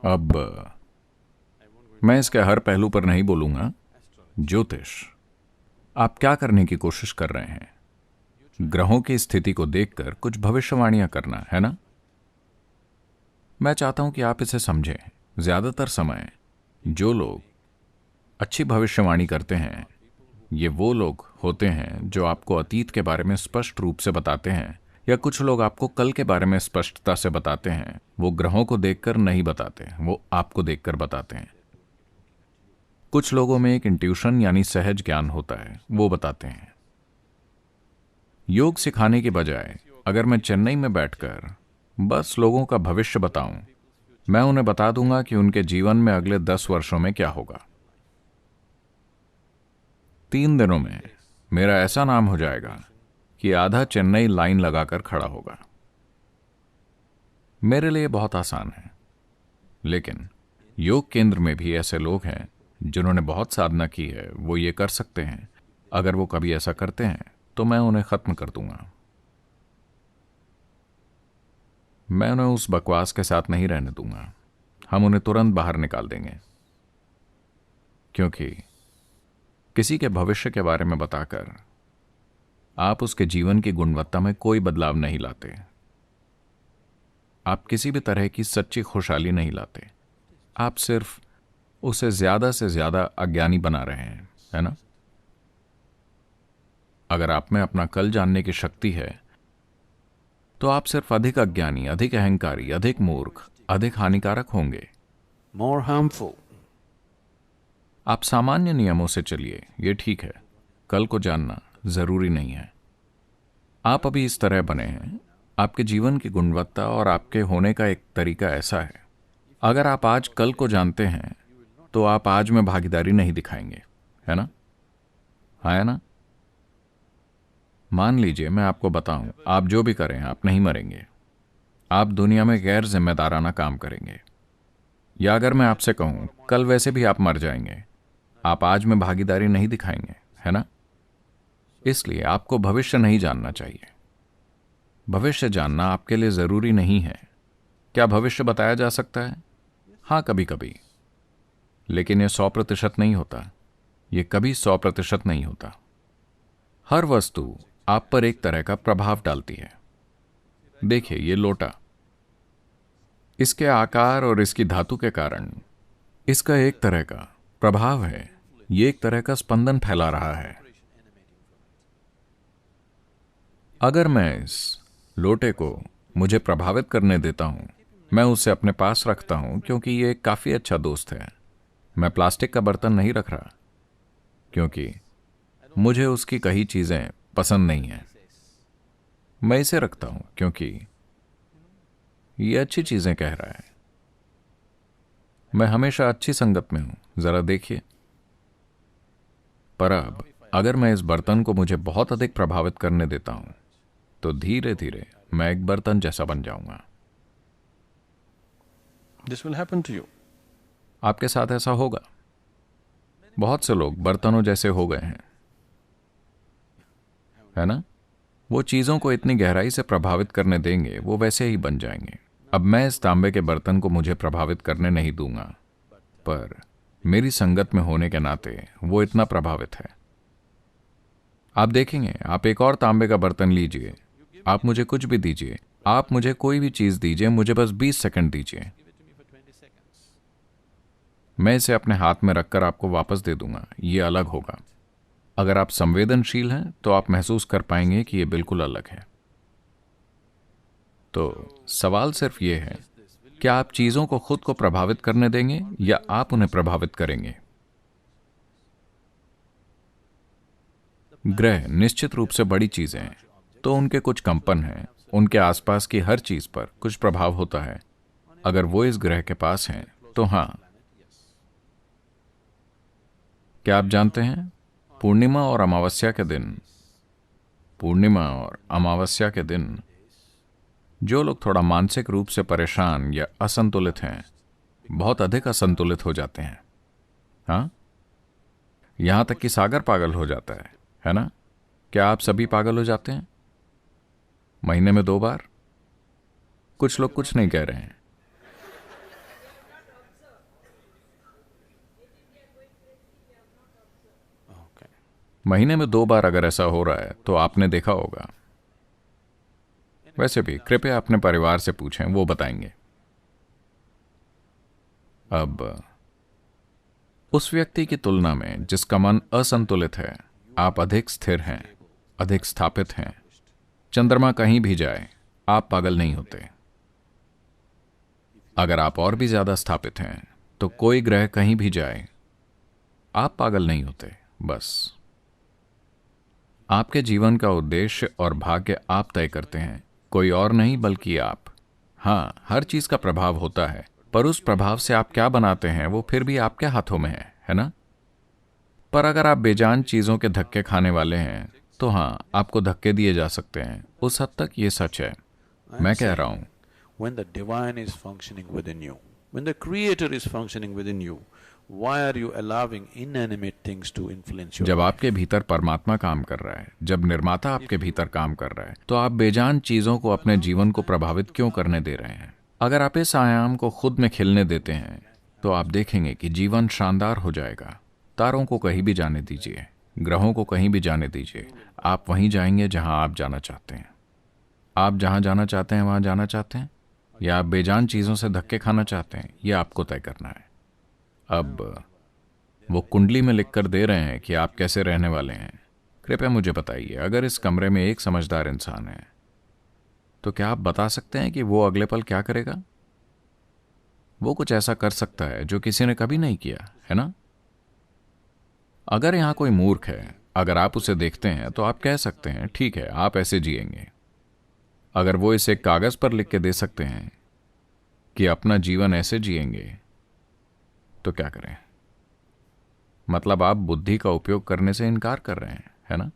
अब मैं इसके हर पहलू पर नहीं बोलूंगा। ज्योतिष, आप क्या करने की कोशिश कर रहे हैं? ग्रहों की स्थिति को देखकर कुछ भविष्यवाणियां करना है ना? मैं चाहता हूं कि आप इसे समझें। ज्यादातर समय जो लोग अच्छी भविष्यवाणी करते हैं, ये वो लोग होते हैं जो आपको अतीत के बारे में स्पष्ट रूप से बताते हैं, या कुछ लोग आपको कल के बारे में स्पष्टता से बताते हैं। वो ग्रहों को देखकर नहीं बताते, वो आपको देखकर बताते हैं। कुछ लोगों में एक इंट्यूशन यानी सहज ज्ञान होता है, वो बताते हैं। योग सिखाने के बजाय अगर मैं चेन्नई में बैठकर बस लोगों का भविष्य बताऊं, मैं उन्हें बता दूंगा कि उनके जीवन में अगले 10 वर्षों में क्या होगा। 3 दिनों में मेरा ऐसा नाम हो जाएगा कि आधा चेन्नई लाइन लगाकर खड़ा होगा। मेरे लिए बहुत आसान है, लेकिन योग केंद्र में भी ऐसे लोग हैं जिन्होंने बहुत साधना की है, वो ये कर सकते हैं। अगर वो कभी ऐसा करते हैं तो मैं उन्हें खत्म कर दूंगा। मैं उन्हें उस बकवास के साथ नहीं रहने दूंगा। हम उन्हें तुरंत बाहर निकाल देंगे, क्योंकि किसी के भविष्य के बारे में बताकर आप उसके जीवन की गुणवत्ता में कोई बदलाव नहीं लाते। आप किसी भी तरह की सच्ची खुशहाली नहीं लाते। आप सिर्फ उसे ज्यादा से ज्यादा अज्ञानी बना रहे हैं, है ना? अगर आप में अपना कल जानने की शक्ति है, तो आप सिर्फ अधिक अज्ञानी, अधिक अहंकारी, अधिक मूर्ख, अधिक हानिकारक होंगे। more harmful. आप सामान्य नियमों से चलिए, ये ठीक है। कल को जानना जरूरी नहीं है। आप अभी इस तरह बने हैं। आपके जीवन की गुणवत्ता और आपके होने का एक तरीका ऐसा है। अगर आप आज कल को जानते हैं, तो आप आज में भागीदारी नहीं दिखाएंगे, है ना? हाँ, है ना? मान लीजिए मैं आपको बताऊं, आप जो भी करें आप नहीं मरेंगे। आप दुनिया में गैर जिम्मेदाराना काम करेंगे। या अगर मैं आपसे कहूं कल वैसे भी आप मर जाएंगे, आप आज में भागीदारी नहीं दिखाएंगे, है ना? इसलिए आपको भविष्य नहीं जानना चाहिए। भविष्य जानना आपके लिए जरूरी नहीं है। क्या भविष्य बताया जा सकता है? हाँ, कभी कभी। लेकिन यह 100% नहीं होता। यह कभी 100% नहीं होता। हर वस्तु आप पर एक तरह का प्रभाव डालती है। देखिए, ये लोटा, इसके आकार और इसकी धातु के कारण इसका एक तरह का प्रभाव है। ये एक तरह का स्पंदन फैला रहा है। अगर मैं इस लोटे को मुझे प्रभावित करने देता हूं, मैं उसे अपने पास रखता हूं क्योंकि ये एक काफी अच्छा दोस्त है। मैं प्लास्टिक का बर्तन नहीं रख रहा क्योंकि मुझे उसकी कई चीजें पसंद नहीं हैं। मैं इसे रखता हूं क्योंकि ये अच्छी चीजें कह रहा है। मैं हमेशा अच्छी संगत में हूं, जरा देखिए। पर अब अगर मैं इस बर्तन को मुझे बहुत अधिक प्रभावित करने देता हूं, तो धीरे धीरे मैं एक बर्तन जैसा बन जाऊंगा। This will happen to you. आपके साथ ऐसा होगा। बहुत से लोग बर्तनों जैसे हो गए हैं, है ना? वो चीजों को इतनी गहराई से प्रभावित करने देंगे, वो वैसे ही बन जाएंगे। अब मैं इस तांबे के बर्तन को मुझे प्रभावित करने नहीं दूंगा, पर मेरी संगत में होने के नाते वो इतना प्रभावित है। आप देखेंगे, आप एक और तांबे का बर्तन लीजिए, आप मुझे कुछ भी दीजिए, आप मुझे कोई भी चीज दीजिए, मुझे बस 20 सेकंड दीजिए, मैं इसे अपने हाथ में रखकर आपको वापस दे दूंगा। ये अलग होगा। अगर आप संवेदनशील हैं तो आप महसूस कर पाएंगे कि ये बिल्कुल अलग है। तो सवाल सिर्फ ये है, क्या आप चीजों को खुद को प्रभावित करने देंगे या आप उन्हें प्रभावित करेंगे? ग्रह निश्चित रूप से बड़ी चीजें हैं, तो उनके कुछ कंपन हैं। उनके आसपास की हर चीज पर कुछ प्रभाव होता है। अगर वो इस ग्रह के पास हैं, तो हां। क्या आप जानते हैं, पूर्णिमा और अमावस्या के दिन जो लोग थोड़ा मानसिक रूप से परेशान या असंतुलित हैं, बहुत अधिक असंतुलित हो जाते हैं। हाँ, यहां तक कि सागर पागल हो जाता है ना? क्या आप सभी पागल हो जाते हैं महीने में 2 बार? कुछ लोग कुछ नहीं कह रहे हैं। महीने में 2 बार अगर ऐसा हो रहा है तो आपने देखा होगा। वैसे भी कृपया अपने परिवार से पूछें, वो बताएंगे। अब उस व्यक्ति की तुलना में जिसका मन असंतुलित है, आप अधिक स्थिर हैं, अधिक स्थापित हैं। चंद्रमा कहीं भी जाए, आप पागल नहीं होते। अगर आप और भी ज्यादा स्थापित हैं तो कोई ग्रह कहीं भी जाए, आप पागल नहीं होते। बस आपके जीवन का उद्देश्य और भाग्य आप तय करते हैं, कोई और नहीं बल्कि आप। हाँ, हर चीज का प्रभाव होता है, पर उस प्रभाव से आप क्या बनाते हैं वो फिर भी आपके हाथों में है ना? पर अगर आप बेजान चीजों के धक्के खाने वाले हैं तो हाँ, आपको धक्के दिए जा सकते हैं। उस हद तक ये सच है। मैं कह रहा हूं, when the divine is functioning within you, when the creator is functioning within you, why are you allowing inanimate things to influence your जब life? आपके भीतर परमात्मा काम कर रहा है, जब निर्माता आपके भीतर काम कर रहा है, तो आप बेजान चीजों को अपने जीवन को प्रभावित क्यों करने दे रहे हैं? अगर आप इस आयाम को खुद में खिलने देते हैं तो आप देखेंगे कि जीवन शानदार हो जाएगा। तारों को कहीं भी जाने दीजिए, ग्रहों को कहीं भी जाने दीजिए, आप वहीं जाएंगे जहां आप जाना चाहते हैं। आप जहां जाना चाहते हैं वहां जाना चाहते हैं, या आप बेजान चीजों से धक्के खाना चाहते हैं, यह आपको तय करना है। अब वो कुंडली में लिखकर दे रहे हैं कि आप कैसे रहने वाले हैं। कृपया मुझे बताइए, अगर इस कमरे में एक समझदार इंसान है तो क्या आप बता सकते हैं कि वो अगले पल क्या करेगा? वो कुछ ऐसा कर सकता है जो किसी ने कभी नहीं किया, है ना? अगर यहां कोई मूर्ख है, अगर आप उसे देखते हैं तो आप कह सकते हैं ठीक है, आप ऐसे जिएंगे। अगर वो इसे कागज पर लिख के दे सकते हैं कि अपना जीवन ऐसे जिएंगे, तो क्या करें? मतलब आप बुद्धि का उपयोग करने से इनकार कर रहे हैं, है ना?